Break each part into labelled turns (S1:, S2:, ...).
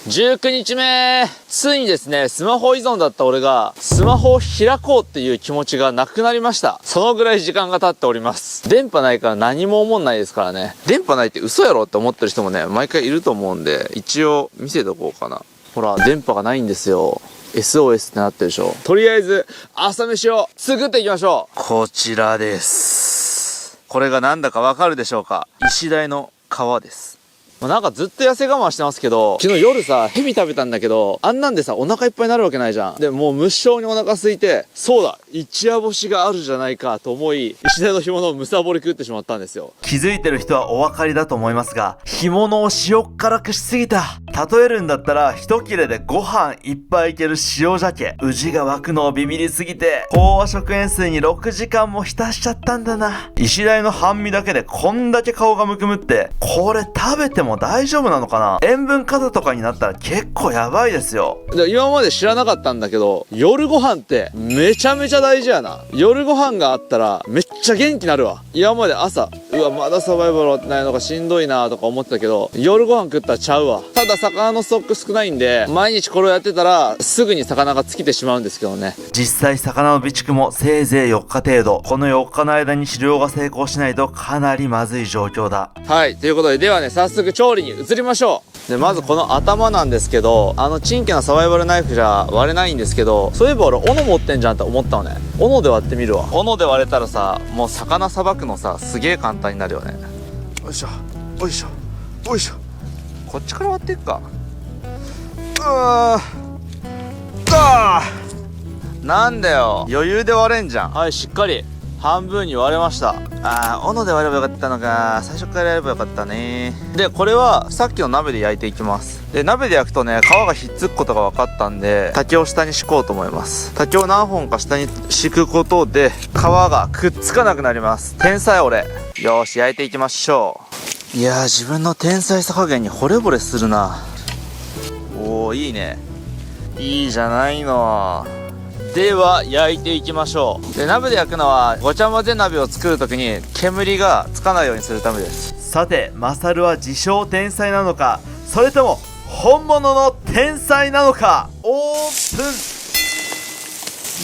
S1: 19日目、ついにですね、スマホ依存だった俺が、スマホを開こうっていう気持ちがなくなりました。そのぐらい時間が経っております。電波ないから何も思んないですからね。電波ないって嘘やろって思ってる人もね、毎回いると思うんで、一応見せとこうかな。ほら、電波がないんですよ。SOS ってなってるでしょ。とりあえず、朝飯を作っていきましょう。こちらです。これがなんだかわかるでしょうか。石鯛の皮です。なんかずっと痩せ我慢してますけど、昨日夜さ、ヘビ食べたんだけど、あんなんでさ、お腹いっぱいになるわけないじゃん。で、もう無性にお腹空いて、そうだ、一夜干しがあるじゃないかと思い、石鯛の干物をむさぼり食ってしまったんですよ。
S2: 気づいてる人はお分かりだと思いますが、干物を塩辛くしすぎた。例えるんだったら、一切れでご飯いっぱいいける塩鮭。宇治が湧くのをビビりすぎて、飽和食塩水に6時間も浸しちゃったんだな。石鯛の半身だけでこんだけ顔がむくむって、これ食べても大丈夫なのかな？塩分過多とかになったら結構やばいですよ。
S1: で、今まで知らなかったんだけど、夜ご飯ってめちゃめちゃ大事やな。夜ご飯があったらめっちゃ元気になるわ。今まで朝、うわ、まだサバイバル終わってないのかしんどいなとか思ってたけど、夜ご飯食ったらちゃうわ。ただ魚のストック少ないんで、毎日これをやってたらすぐに魚が尽きてしまうんですけどね。
S2: 実際魚の備蓄もせいぜい4日程度。この4日の間に狩猟が成功しないとかなりまずい状況だ。
S1: はい、ということで、ではね、早速調理に移りましょう。で、まずこの頭なんですけど、チンケなサバイバルナイフじゃ割れないんですけど、そういえば俺斧持ってんじゃんって思ったのね。斧で割ってみるわ。斧で割れたらさ、もう魚さばくのさ、すげえ簡単になるよね。よいしょよいしょよいしょ。こっちから割っていくか。なんだよ、余裕で割れんじゃん。はい、しっかり半分に割れました。斧で割ればよかったのか。最初からやればよかったね。で、これはさっきの鍋で焼いていきます。で、鍋で焼くとね、皮がひっつくことが分かったんで、竹を下に敷こうと思います。竹を何本か下に敷くことで、皮がくっつかなくなります。天才俺。よーし、焼いていきましょう。いやー、自分の天才さ加減に惚れ惚れするな。おー、いいね。いいじゃないの。では焼いていきましょう。で、鍋で焼くのはごちゃ混ぜ鍋を作るときに煙がつかないようにするためです。
S2: さて、マサルは自称天才なのか、それとも本物の天才なのか。オー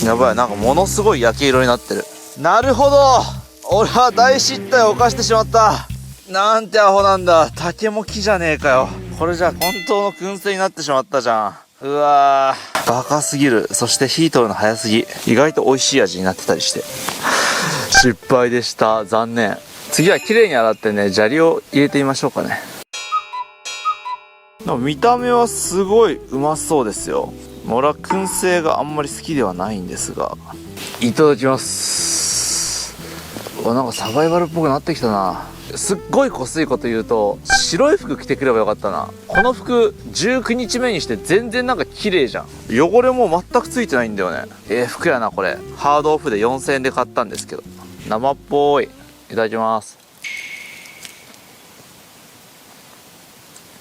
S2: プン。
S1: やばい、なんかものすごい焼き色になってる。なるほど、俺は大失態を犯してしまった。なんてアホなんだ。竹も木じゃねえかよ。これじゃ本当の燻製になってしまったじゃん。うわー、バカすぎる。そして火通るの早すぎ。意外と美味しい味になってたりして失敗でした。残念。次は綺麗に洗ってね、砂利を入れてみましょうかね。見た目はすごいうまそうですよ。俺は燻製があんまり好きではないんですが、いただきます。なんかサバイバルっぽくなってきたな。すっごいこすいこと言うと、白い服着てくればよかったな。この服19日目にして全然なんか綺麗じゃん。汚れも全くついてないんだよね。服やなこれ。ハードオフで4000円で買ったんですけど、生っぽい。いただきます。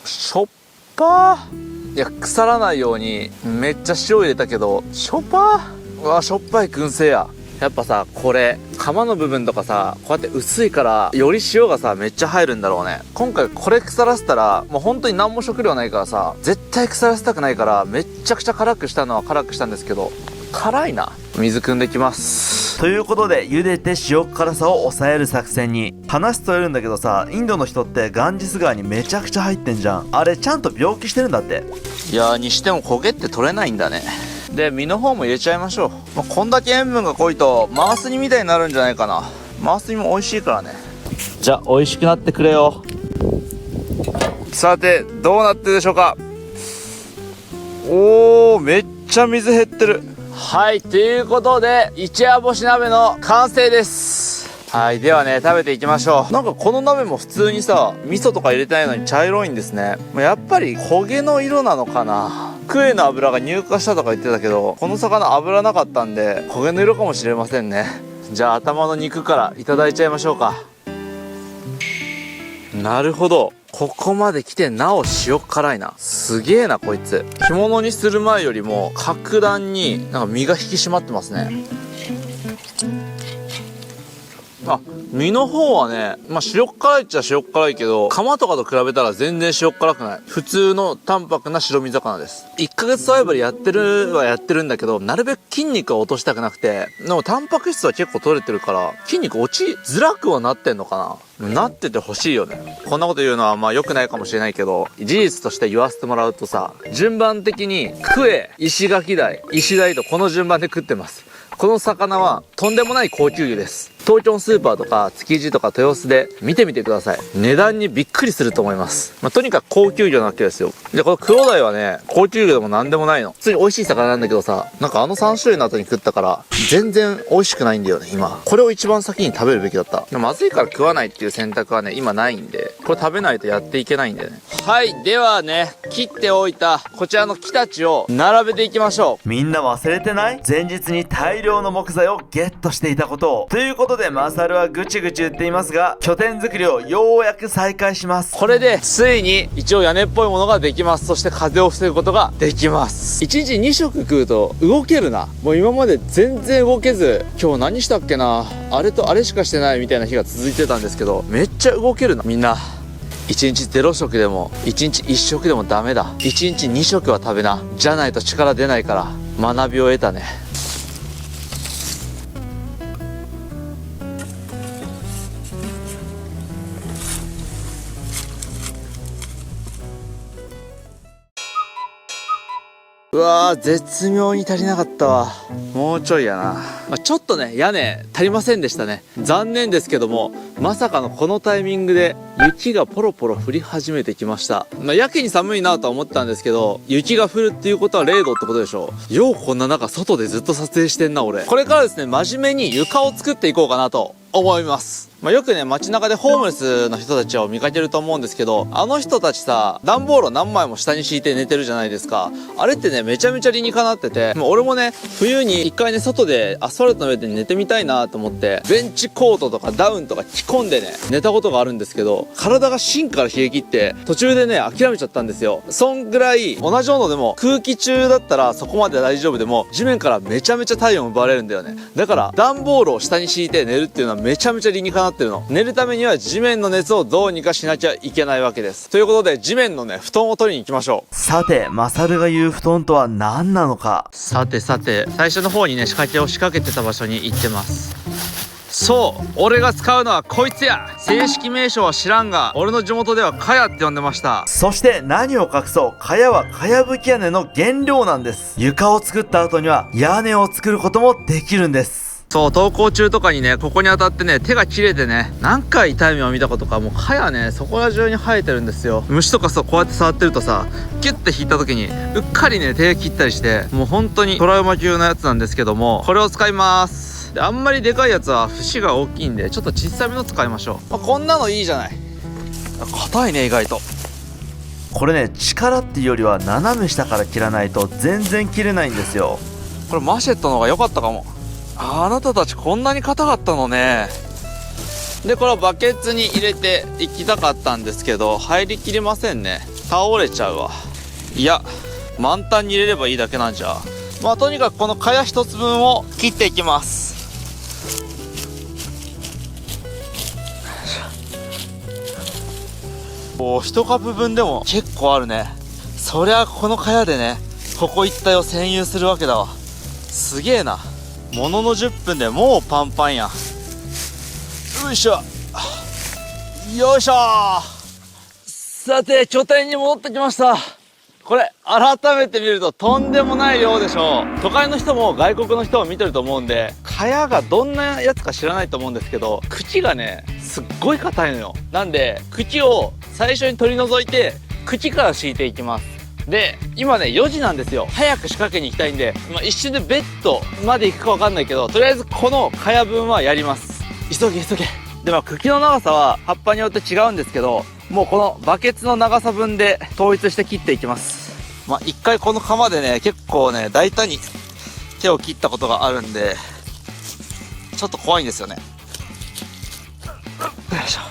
S1: しょっぱー。いや、腐らないようにめっちゃ塩入れたけど、しょっぱー。うわ、しょっぱい燻製や。やっぱさ、これ皮の部分とかさ、こうやって薄いからより塩がさめっちゃ入るんだろうね。今回これ腐らせたらもう本当に何も食料ないからさ、絶対腐らせたくないからめっちゃくちゃ辛くしたのは辛くしたんですけど、辛いな。水汲んできます。
S2: ということで、茹でて塩辛さを抑える作戦に。話それるんだけどさ、インドの人ってガンジス川にめちゃくちゃ入ってんじゃん。あれちゃんと病気してるんだって。
S1: いやー、にしても焦げって取れないんだね。で、身の方も入れちゃいましょう。こんだけ塩分が濃いとマース煮みたいになるんじゃないかな。マース煮も美味しいからね。じゃあ美味しくなってくれよ。さて、どうなってるでしょうか。おー、めっちゃ水減ってる。はい、ということで一夜干し鍋の完成です。はい、ではね、食べていきましょう。なんかこの鍋も普通にさ、味噌とか入れてないのに茶色いんですね。やっぱり焦げの色なのかな。クエの油が乳化したとか言ってたけど、この魚油なかったんで焦げの色かもしれませんね。じゃあ頭の肉からいただいちゃいましょうか。なるほど、ここまで来てなお塩辛いな。すげえなこいつ。干物にする前よりも格段になんか身が引き締まってますね。身の方はね、塩辛いっちゃ塩辛いけど、カマとかと比べたら全然塩辛くない。普通の淡白な白身魚です。1ヶ月サバイバルやってるんだけど、なるべく筋肉は落としたくなくて、でもタンパク質は結構取れてるから、筋肉落ちづらくはなってんのかな。なっててほしいよね。こんなこと言うのは良くないかもしれないけど、事実として言わせてもらうとさ、順番的にクエ、石垣鯛、石鯛とこの順番で食ってます。この魚はとんでもない高級魚です。東京のスーパーとか築地とか豊洲で見てみてください。値段にびっくりすると思います。とにかく高級魚なわけですよ。で、この黒鯛はね、高級魚でもなんでもないの。普通に美味しい魚なんだけどさ、あの3種類の後に食ったから、全然美味しくないんだよね、今。これを一番先に食べるべきだった。でもまずいから食わないっていう選択はね、今ないんで、これ食べないとやっていけないんだよね。はい、ではね、切っておいたこちらの木たちを並べていきましょう。
S2: みんな忘れてない？前日に大量の木材をゲットしていたことを。ということでマサルはぐちぐち言っていますが、拠点作りをようやく再開します。
S1: これでついに一応屋根っぽいものができます。そして風を防ぐことができます。1日2食食うと動けるな。もう今まで全然動けず、今日何したっけな、あれとあれしかしてないみたいな日が続いてたんですけど、めっちゃ動けるな。みんな1日0食でも1日1食でもダメだ。1日2食は食べな。じゃないと力出ないから。学びを得たね。うわー、絶妙に足りなかったわ。もうちょいやな。ちょっとね、屋根足りませんでしたね。残念ですけども、まさかのこのタイミングで雪がポロポロ降り始めてきました。やけに寒いなとは思ってたんですけど、雪が降るっていうことは0度ってことでしょう。ようこんな中外でずっと撮影してんな俺。これからですね、真面目に床を作っていこうかなと思います。よくね、街中でホームレスの人たちを見かけると思うんですけど、あの人たちさ、段ボールを何枚も下に敷いて寝てるじゃないですか。あれってね、めちゃめちゃ理にかなってて、俺もね、冬に一回ね、外でアスファルトの上で寝てみたいなと思って、ベンチコートとかダウンとか着込んでね、寝たことがあるんですけど、体が芯から冷え切って、途中でね、諦めちゃったんですよ。そんぐらい、同じ温度でも空気中だったらそこまで大丈夫でも、地面からめちゃめちゃ体温奪われるんだよね。だから、段ボールを下に敷いて寝るっていうのはめちゃめちゃ理にかなってるの。寝るためには地面の熱をどうにかしなきゃいけないわけです。ということで、地面のね、布団を取りに行きましょう。
S2: さて、マサルが言う布団とは何なのか。
S1: さて、最初の方にね、仕掛けを仕掛けてた場所に行ってます。そう、俺が使うのはこいつや。正式名称は知らんが、俺の地元ではカヤって呼んでました。
S2: そして何を隠そう、カヤはかやぶき屋根の原料なんです。床を作った後には屋根を作ることもできるんです。
S1: そう、登校中とかにね、ここに当たってね、手が切れてね、何回痛い目を見たことか。もうカヤね、そこら中に生えてるんですよ。虫とかそう、こうやって触ってるとさ、キュッて引いた時にうっかりね、手切ったりして、もう本当にトラウマ級のやつなんですけども、これを使います。で、あんまりでかいやつは節が大きいんで、ちょっと小さめの使いましょう。こんなのいいじゃない。硬いね、意外と。
S2: これね、力っていうよりは斜め下から切らないと全然切れないんですよ。
S1: これマシェットの方が良かったかも。あなたたちこんなに硬かったのね。で、これをバケツに入れていきたかったんですけど、入りきれませんね。倒れちゃうわ。いや、満タンに入れればいいだけなんじゃ。とにかくこの茅一つ分を切っていきます。おー、1カップ分でも結構あるね。そりゃこの茅でね、ここ一帯を占有するわけだわ。すげえな。ものの10分でもうパンパンやん。よいしょよいしょ。さて、拠点に戻ってきました。これ改めて見るととんでもない量でしょう。都会の人も外国の人も見てると思うんで、茅がどんなやつか知らないと思うんですけど、茎がね、すっごい硬いのよ。なんで茎を最初に取り除いて、茎から敷いていきます。で、今ね、4時なんですよ。早く仕掛けに行きたいんで、一瞬でベッドまで行くか分かんないけど、とりあえずこの茅分はやります。急げ。で、茎の長さは葉っぱによって違うんですけど、もうこのバケツの長さ分で統一して切っていきます。一回この釜でね、結構ね、大胆に手を切ったことがあるんで、ちょっと怖いんですよね。よいしょ。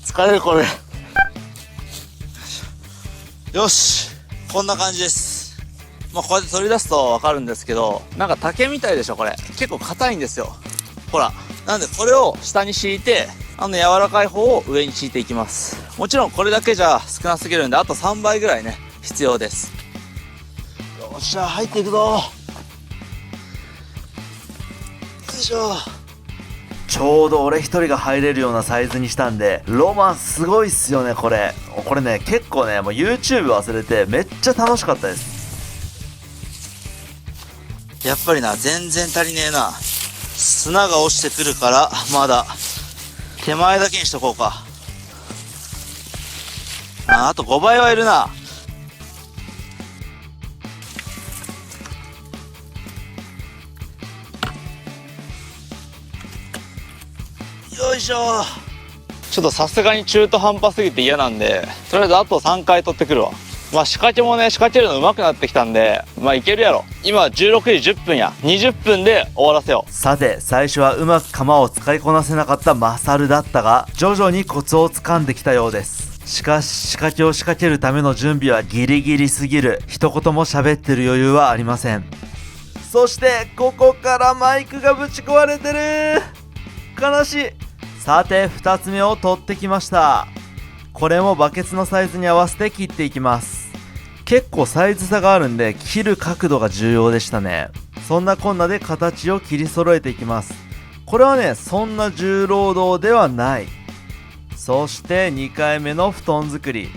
S1: 疲れるこれ。よし、こんな感じです。まあ、こうやって取り出すとわかるんですけど、なんか竹みたいでしょ、これ。結構硬いんですよ。ほら。なんでこれを下に敷いて、柔らかい方を上に敷いていきます。もちろんこれだけじゃ少なすぎるんで、あと3倍ぐらいね、必要です。よっしゃ、入っていくぞ。よいしょ。
S2: ちょうど俺一人が入れるようなサイズにしたんで、ロマンすごいっすよね、これ。これね、結構ね、もう YouTube 忘れてめっちゃ楽しかったです。
S1: やっぱりな、全然足りねえな。砂が落ちてくるから、まだ、手前だけにしとこうか。あと5倍はいるな。よいしょ。ちょっとさすがに中途半端すぎて嫌なんで、とりあえずあと3回取ってくるわ。まあ仕掛けもね、仕掛けるの上手くなってきたんで、まあいけるやろ。今16時10分や。20分で終わらせよう。
S2: さて、最初はうまく鎌を使いこなせなかったマサルだったが、徐々にコツをつかんできたようです。しかし、仕掛けを仕掛けるための準備はギリギリすぎる。一言も喋ってる余裕はありません。そして、ここからマイクがぶち壊れてる。悲しい。さて、2つ目を取ってきました。これもバケツのサイズに合わせて切っていきます。結構サイズ差があるんで、切る角度が重要でしたね。そんなこんなで形を切り揃えていきます。これはね、そんな重労働ではない。そして2回目の布団作り。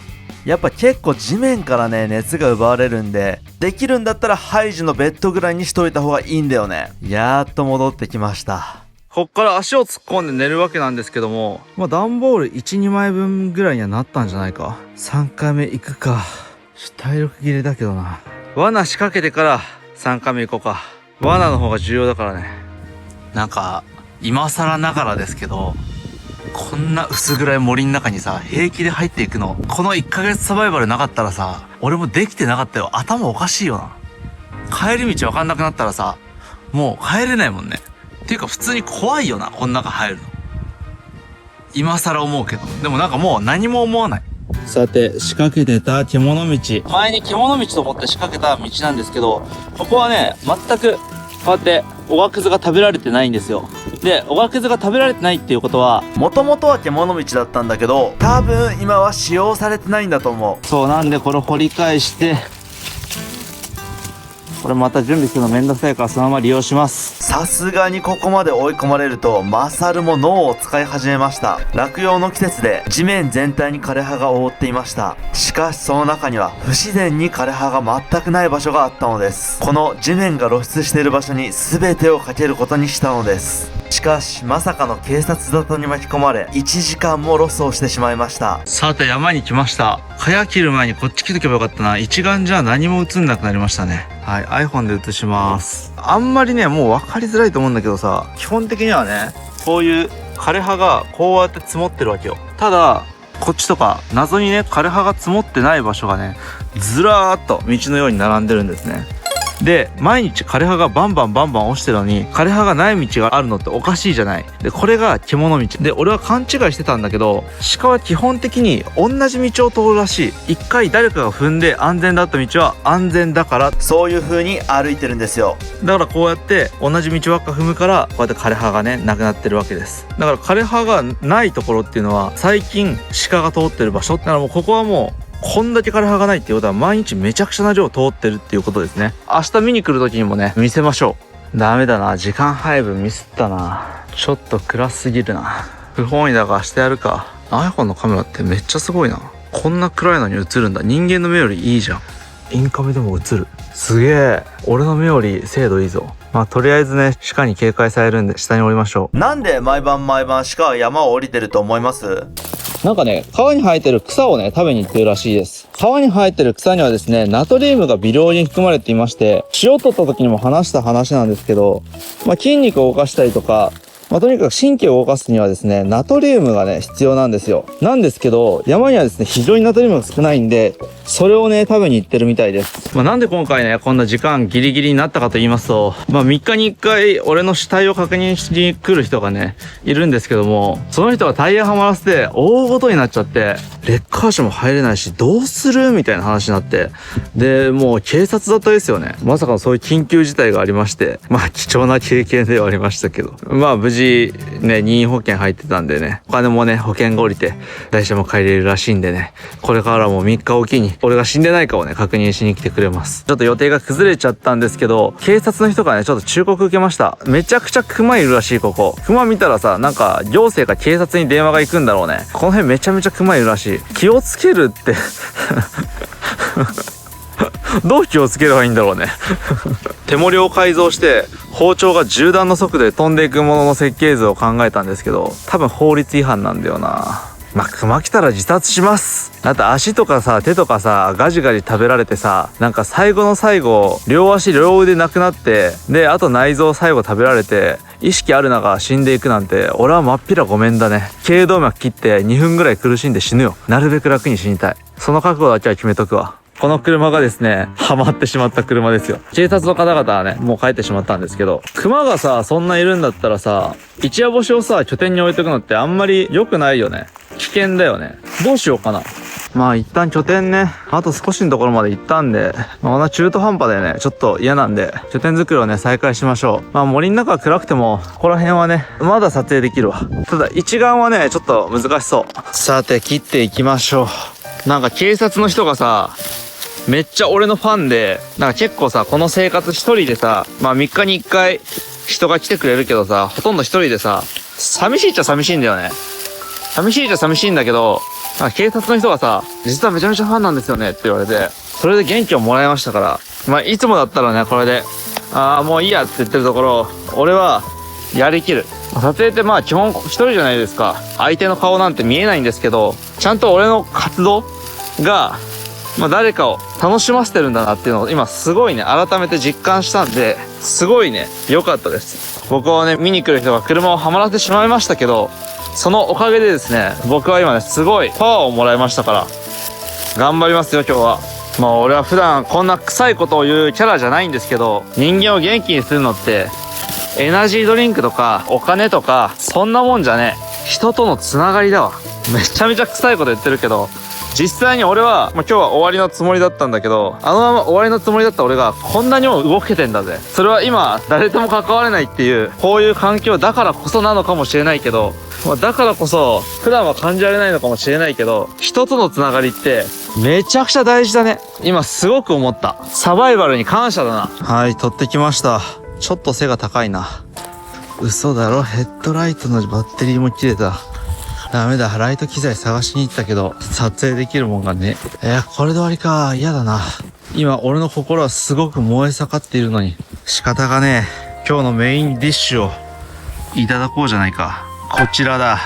S2: やっぱ結構地面からね、熱が奪われるんで、できるんだったらハイジのベッドぐらいにしといた方がいいんだよね。やーっと戻ってきました。
S1: こっから足を突っ込んで寝るわけなんですけども、まあ段ボール1、2枚分ぐらいにはなったんじゃないか。3回目行くか。体力切れだけどな。罠仕掛けてから3回目行こうか。罠の方が重要だからね。なんか、今更ながらですけど、こんな薄暗い森の中にさ、平気で入っていくの。この1ヶ月サバイバルなかったらさ、俺もできてなかったよ。頭おかしいよな。帰り道わかんなくなったらさ、もう帰れないもんね。っていうか普通に怖いよな、この中入るの。今更思うけど。でもなんかもう何も思わない。さて、仕掛けてた獣道。前に獣道と思って仕掛けた道なんですけど、ここはね、全く、こうやって、おがくずが食べられてないんですよ。で、おがくずが食べられてないっていうことは、
S2: もともとは獣道だったんだけど、多分今は使用されてないんだと思う。
S1: そうなんで、これ掘り返して、これまた準備するのめんどくさいからそのまま利用します。
S2: さすがにここまで追い込まれるとマサルも脳を使い始めました。落葉の季節で地面全体に枯れ葉が覆っていました。しかしその中には不自然に枯れ葉が全くない場所があったのです。この地面が露出している場所に全てをかけることにしたのです。しかしまさかの警察沙汰に巻き込まれ1時間もロスをしてしまいました。
S1: さて山に来ました。蚊帳切る前にこっち来とけばよかったな。一眼じゃ何も映んなくなりましたね。はい、iPhone で映します。あんまりね、もう分かりづらいと思うんだけどさ、基本的にはね、こういう枯れ葉がこうやって積もってるわけよ。ただ、こっちとか謎にね、枯れ葉が積もってない場所がね、ずらーっと道のように並んでるんですね。で、毎日枯れ葉がバンバン落ちてるのに、枯れ葉がない道があるのっておかしいじゃない。で、これが獣道。で、俺は勘違いしてたんだけど、鹿は基本的に同じ道を通るらしい。一回誰かが踏んで安全だった道は安全だから。
S2: そういう風に歩いてるんですよ。
S1: だからこうやって同じ道ばっか踏むから、こうやって枯れ葉がね、なくなってるわけです。だから枯れ葉がないところっていうのは、最近鹿が通ってる場所。だからもうここはもう、こんだけ枯れ葉がないっていうことは毎日めちゃくちゃな量を通ってるっていうことですね。明日見に来る時にもね、見せましょう。ダメだな。時間配分ミスったな。ちょっと暗すぎるな。不本意だが明日やるか。iPhone のカメラってめっちゃすごいな。こんな暗いのに映るんだ。人間の目よりいいじゃん。インカメでも映る。すげえ。俺の目より精度いいぞ。まあとりあえずね、鹿に警戒されるんで下に降りましょう。
S2: なんで毎晩鹿は山を降りてると思います？
S1: なんかね、川に生えてる草をね、食べに行ってるらしいです。川に生えてる草にはですね、ナトリウムが微量に含まれていまして、塩取った時にも話した話なんですけど、まあ、筋肉を動かしたりとか、とにかく神経を動かすにはですね、ナトリウムがね、必要なんですよ。なんですけど、山にはですね、非常にナトリウムが少ないんで、それをね、食べに行ってるみたいです。なんで今回ね、こんな時間ギリギリになったかと言いますと、3日に1回、俺の死体を確認しに来る人がね、いるんですけども、その人がタイヤはまらせて、大ごとになっちゃって、レッカー車も入れないし、どうするみたいな話になって、で、もう警察沙汰ですよね。まさかのそういう緊急事態がありまして、貴重な経験ではありましたけど、無事、ね、任意保険入ってたんでね、お金もね、保険が降りて、台車も借りれるらしいんでね、これからも3日おきに、俺が死んでないかをね、確認しに来てくれます。ちょっと予定が崩れちゃったんですけど、警察の人がね、ちょっと忠告受けました。めちゃくちゃ熊いるらしい、ここ。熊見たらさ、なんか、行政か警察に電話が行くんだろうね。この辺めちゃめちゃ熊いるらしい。気をつけるって。どう気をつければいいんだろうね。手盛りを改造して、包丁が銃弾の速度で飛んでいくものの設計図を考えたんですけど、多分法律違反なんだよな。熊来たら自殺します。だって足とかさ、手とかさ、ガジガジ食べられてさ、なんか最後の最後、両足両腕なくなって、で、あと内臓最後食べられて、意識ある中死んでいくなんて、俺はまっぴらごめんだね。頸動脈切って2分ぐらい苦しんで死ぬよ。なるべく楽に死にたい。その覚悟だけは決めとくわ。この車がですね、ハマってしまった車ですよ。警察の方々はね、もう帰ってしまったんですけど、熊がさ、そんないるんだったらさ、一夜干しをさ、拠点に置いとくのってあんまり良くないよね。危険だよね。どうしようかな。一旦拠点ね、あと少しのところまで行ったんで、まだ中途半端でね、ちょっと嫌なんで、拠点作りをね、再開しましょう。森の中は暗くても、ここら辺はね、まだ撮影できるわ。ただ、一眼はね、ちょっと難しそう。さて、切っていきましょう。なんか警察の人がさ、めっちゃ俺のファンで、なんか結構さ、この生活一人でさ、3日に1回人が来てくれるけどさ、ほとんど一人でさ、寂しいっちゃ寂しいんだよね。寂しいっちゃ寂しいんだけど、警察の人がさ、実はめちゃめちゃファンなんですよねって言われて、それで元気をもらいましたから、いつもだったらね、これで、もういいやって言ってるところ、俺はやりきる。撮影って基本一人じゃないですか。相手の顔なんて見えないんですけど、ちゃんと俺の活動が、誰かを楽しませてるんだなっていうのを今すごいね、改めて実感したんで、すごいね、良かったです。僕をね、見に来る人が車をはまらせてしまいましたけど、そのおかげでですね、僕は今ね、すごいパワーをもらいましたから、頑張りますよ、今日は。俺は普段こんな臭いことを言うキャラじゃないんですけど、人間を元気にするのって、エナジードリンクとか、お金とか、そんなもんじゃねえ。人とのつながりだわ。めちゃめちゃ臭いこと言ってるけど、実際に俺は、今日は終わりのつもりだったんだけど、あのまま終わりのつもりだった俺がこんなにも動けてんだぜ。それは今、誰とも関われないっていう、こういう環境だからこそなのかもしれないけど、だからこそ、普段は感じられないのかもしれないけど、人とのつながりって、めちゃくちゃ大事だね。今すごく思った。サバイバルに感謝だな。はい、撮ってきました。ちょっと背が高いな。嘘だろ、ヘッドライトのバッテリーも切れた。ダメだ、ライト機材探しに行ったけど、撮影できるもんがね。これで終わりか。嫌だな。今、俺の心はすごく燃え盛っているのに。仕方がねえ。今日のメインディッシュをいただこうじゃないか。こちらだ。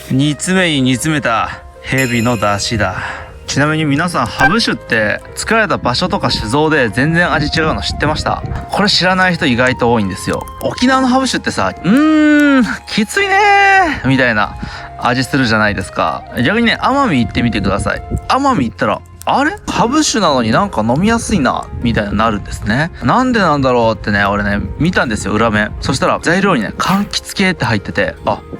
S1: 煮詰めに煮詰めたヘビの出汁だ。ちなみに皆さん、ハブ酒って作られた場所とか酒造で全然味違うの知ってました？これ知らない人意外と多いんですよ。沖縄のハブ酒ってさ、きついねーみたいな味するじゃないですか。逆にね、奄美行ってみてください。奄美行ったら、あれ？ハブ酒なのになんか飲みやすいな、みたいになるんですね。なんでなんだろうってね、俺ね、見たんですよ、裏面。そしたら、材料にね、柑橘系って入ってて、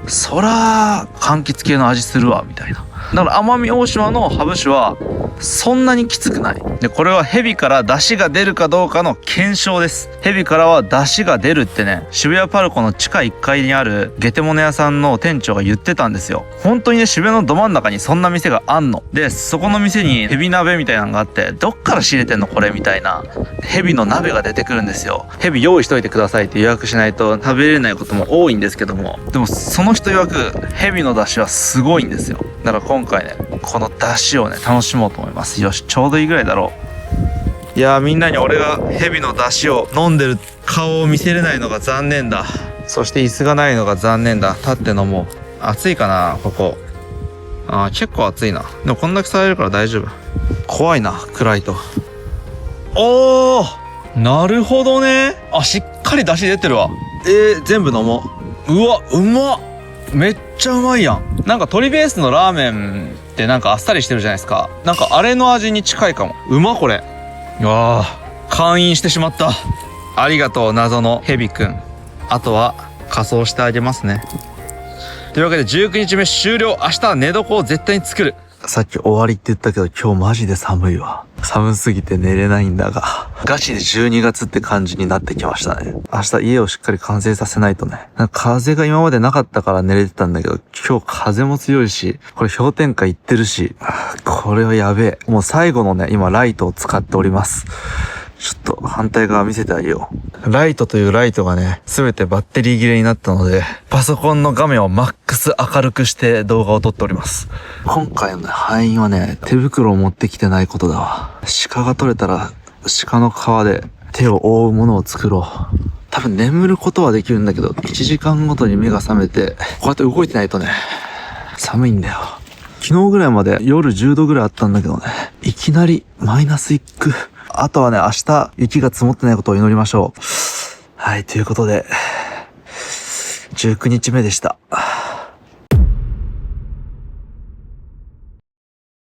S1: そら、柑橘系の味するわ、みたいな。だから奄美大島のハブ酒はそんなにきつくない。で、これはヘビから出汁が出るかどうかの検証です。ヘビからは出汁が出るってね、渋谷パルコの地下1階にあるゲテモノ屋さんの店長が言ってたんですよ。本当にね、渋谷のど真ん中にそんな店があんの。で、そこの店にヘビ鍋みたいなのがあって、どっから仕入れてんのこれみたいな。ヘビの鍋が出てくるんですよ。ヘビ用意しといてくださいって予約しないと食べれないことも多いんですけども、でもその人曰くヘビの出汁はすごいんですよ。だから今回ね、この出汁をね、楽しもうと思います。よし、ちょうどいいぐらいだろう。いやー、みんなに俺がヘビの出汁を飲んでる顔を見せれないのが残念だ。そして椅子がないのが残念だ。立って飲もう。暑いかな、ここ。結構暑いな。でもこんだけされるから大丈夫。怖いな、暗いと。おー、なるほどね。しっかり出汁出てるわ。全部飲もう。うわ、うまっ。めっちゃうまいやん。なんか鶏ベースのラーメンってなんかあっさりしてるじゃないですか。なんかあれの味に近いかも。うまこれ。うわー、開飲してしまった。ありがとう、謎のヘビくん。あとは仮装してあげますね。というわけで19日目終了。明日は寝床を絶対に作る。さっき終わりって言ったけど今日マジで寒いわ。寒すぎて寝れないんだが。ガチで12月って感じになってきましたね。明日家をしっかり完成させないとね。なんか風が今までなかったから寝れてたんだけど、今日風も強いし、これ氷点下いってるし、これはやべえ。もう最後のね、今ライトを使っております。ちょっと反対側見せてあげよう。ライトというライトがね、すべてバッテリー切れになったので、パソコンの画面をマックス明るくして動画を撮っております。今回のね、敗因はね、手袋を持ってきてないことだわ。鹿が取れたら、鹿の皮で手を覆うものを作ろう。多分眠ることはできるんだけど、1時間ごとに目が覚めて、こうやって動いてないとね、寒いんだよ。昨日ぐらいまで夜10度ぐらいあったんだけどね、いきなりマイナスいく。あとはね、明日雪が積もってないことを祈りましょう。はい、ということで、19日目でした。